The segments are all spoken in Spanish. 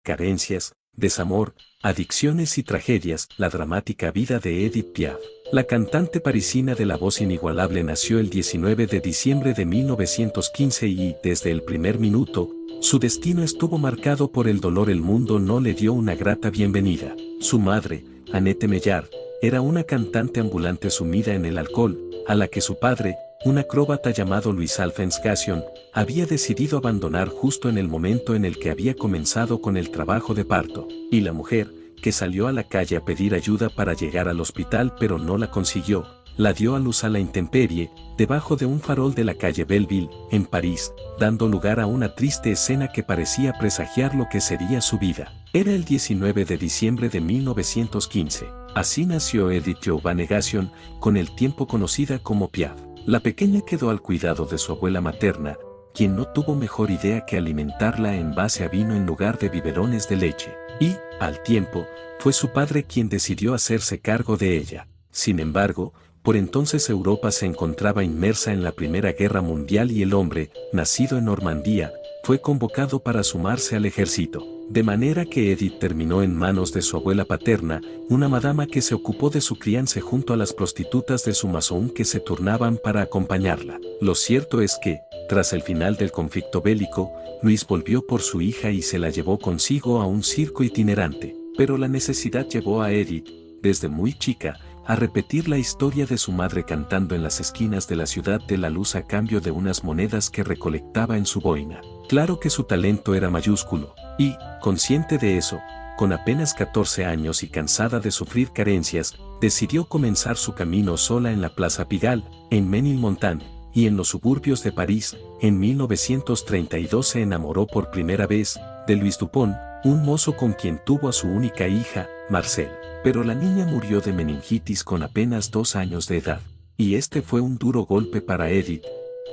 carencias, desamor, adicciones y tragedias, la dramática vida de Edith Piaf. La cantante parisina de la voz inigualable nació el 19 de diciembre de 1915 y, desde el primer minuto, su destino estuvo marcado por el dolor. El mundo no le dio una grata bienvenida. Su madre, Annette Mellard, era una cantante ambulante sumida en el alcohol, a la que su padre, un acróbata llamado Louis-Alphonse Gassion, había decidido abandonar justo en el momento en el que había comenzado con el trabajo de parto. Y la mujer, que salió a la calle a pedir ayuda para llegar al hospital pero no la consiguió, la dio a luz a la intemperie, debajo de un farol de la calle Belleville, en París, dando lugar a una triste escena que parecía presagiar lo que sería su vida. Era el 19 de diciembre de 1915. Así nació Edith Giovanna Gassion, con el tiempo conocida como Piaf. La pequeña quedó al cuidado de su abuela materna, quien no tuvo mejor idea que alimentarla en base a vino en lugar de biberones de leche. Y, al tiempo, fue su padre quien decidió hacerse cargo de ella. Sin embargo, por entonces Europa se encontraba inmersa en la Primera Guerra Mundial y el hombre, nacido en Normandía, fue convocado para sumarse al ejército. De manera que Edith terminó en manos de su abuela paterna, una madama que se ocupó de su crianza junto a las prostitutas de su maison que se turnaban para acompañarla. Lo cierto es que, tras el final del conflicto bélico, Luis volvió por su hija y se la llevó consigo a un circo itinerante. Pero la necesidad llevó a Edith, desde muy chica, a repetir la historia de su madre cantando en las esquinas de la ciudad de la luz a cambio de unas monedas que recolectaba en su boina. Claro que su talento era mayúsculo, y, consciente de eso, con apenas 14 años y cansada de sufrir carencias, decidió comenzar su camino sola en la Plaza Pigalle, en Ménilmontant, y en los suburbios de París. En 1932 se enamoró por primera vez de Louis Dupont, un mozo con quien tuvo a su única hija, Marcel. Pero la niña murió de meningitis con apenas 2 años de edad. Y este fue un duro golpe para Edith,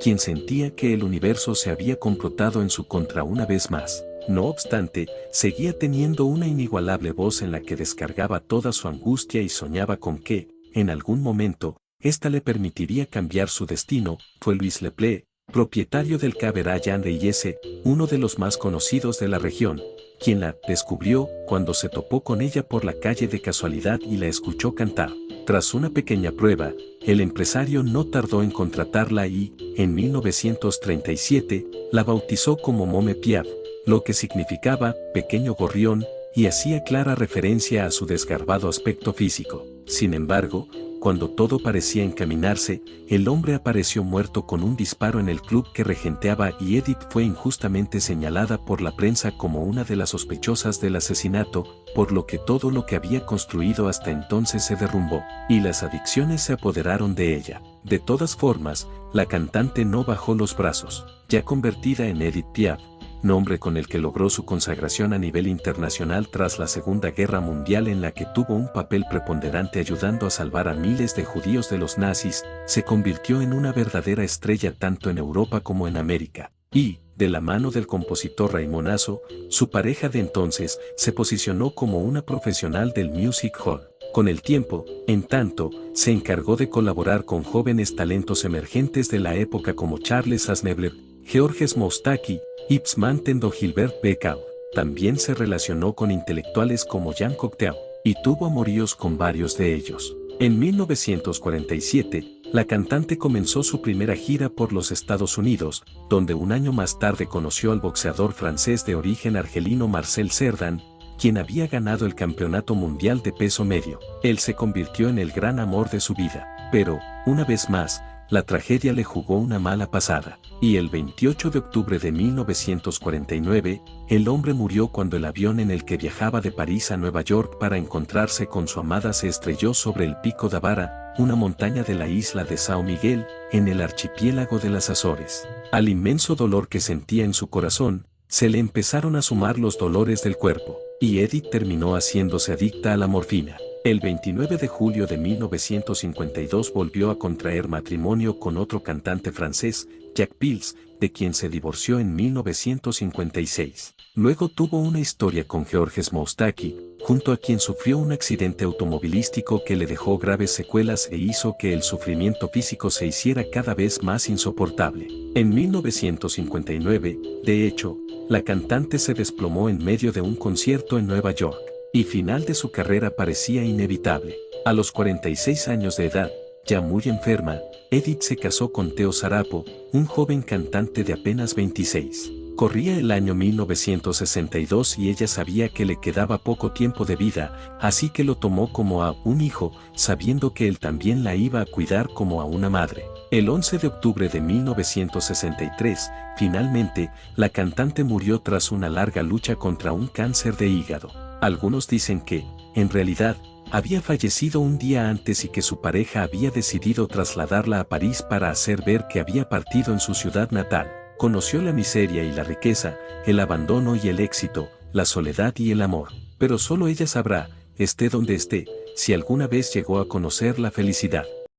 quien sentía que el universo se había complotado en su contra una vez más. No obstante, seguía teniendo una inigualable voz en la que descargaba toda su angustia y soñaba con que, en algún momento, ésta le permitiría cambiar su destino. Fue Louis Leplé, propietario del Cabaret Jean Reyes, uno de los más conocidos de la región, quien la descubrió cuando se topó con ella por la calle de casualidad y la escuchó cantar. Tras una pequeña prueba, el empresario no tardó en contratarla y, en 1937, la bautizó como Môme Piaf, lo que significaba pequeño gorrión, y hacía clara referencia a su desgarbado aspecto físico. Sin embargo, cuando todo parecía encaminarse, el hombre apareció muerto con un disparo en el club que regenteaba y Edith fue injustamente señalada por la prensa como una de las sospechosas del asesinato, por lo que todo lo que había construido hasta entonces se derrumbó, y las adicciones se apoderaron de ella. De todas formas, la cantante no bajó los brazos. Ya convertida en Edith Piaf, nombre con el que logró su consagración a nivel internacional tras la Segunda Guerra Mundial, en la que tuvo un papel preponderante ayudando a salvar a miles de judíos de los nazis, se convirtió en una verdadera estrella tanto en Europa como en América. Y, de la mano del compositor Raymond Asso, su pareja de entonces, se posicionó como una profesional del music hall. Con el tiempo, en tanto, se encargó de colaborar con jóvenes talentos emergentes de la época como Charles Aznavour, Georges Moustaki, Yves Montand o Gilbert Bécaud. También se relacionó con intelectuales como Jean Cocteau, y tuvo amoríos con varios de ellos. En 1947, la cantante comenzó su primera gira por los Estados Unidos, donde un año más tarde conoció al boxeador francés de origen argelino Marcel Cerdan, quien había ganado el campeonato mundial de peso medio. Él se convirtió en el gran amor de su vida, pero, una vez más, la tragedia le jugó una mala pasada, y el 28 de octubre de 1949, el hombre murió cuando el avión en el que viajaba de París a Nueva York para encontrarse con su amada se estrelló sobre el Pico da Vara, una montaña de la isla de São Miguel, en el archipiélago de las Azores. Al inmenso dolor que sentía en su corazón, se le empezaron a sumar los dolores del cuerpo, y Edith terminó haciéndose adicta a la morfina. El 29 de julio de 1952 volvió a contraer matrimonio con otro cantante francés, Jacques Pils, de quien se divorció en 1956. Luego tuvo una historia con Georges Moustaki, junto a quien sufrió un accidente automovilístico que le dejó graves secuelas e hizo que el sufrimiento físico se hiciera cada vez más insoportable. En 1959, de hecho, la cantante se desplomó en medio de un concierto en Nueva York, y final de su carrera parecía inevitable. A los 46 años de edad, ya muy enferma, Edith se casó con Teo Sarapo, un joven cantante de apenas 26. Corría el año 1962 y ella sabía que le quedaba poco tiempo de vida, así que lo tomó como a un hijo, sabiendo que él también la iba a cuidar como a una madre. El 11 de octubre de 1963, finalmente, la cantante murió tras una larga lucha contra un cáncer de hígado. Algunos dicen que, en realidad, había fallecido un día antes y que su pareja había decidido trasladarla a París para hacer ver que había partido en su ciudad natal. Conoció la miseria y la riqueza, el abandono y el éxito, la soledad y el amor. Pero solo ella sabrá, esté donde esté, si alguna vez llegó a conocer la felicidad.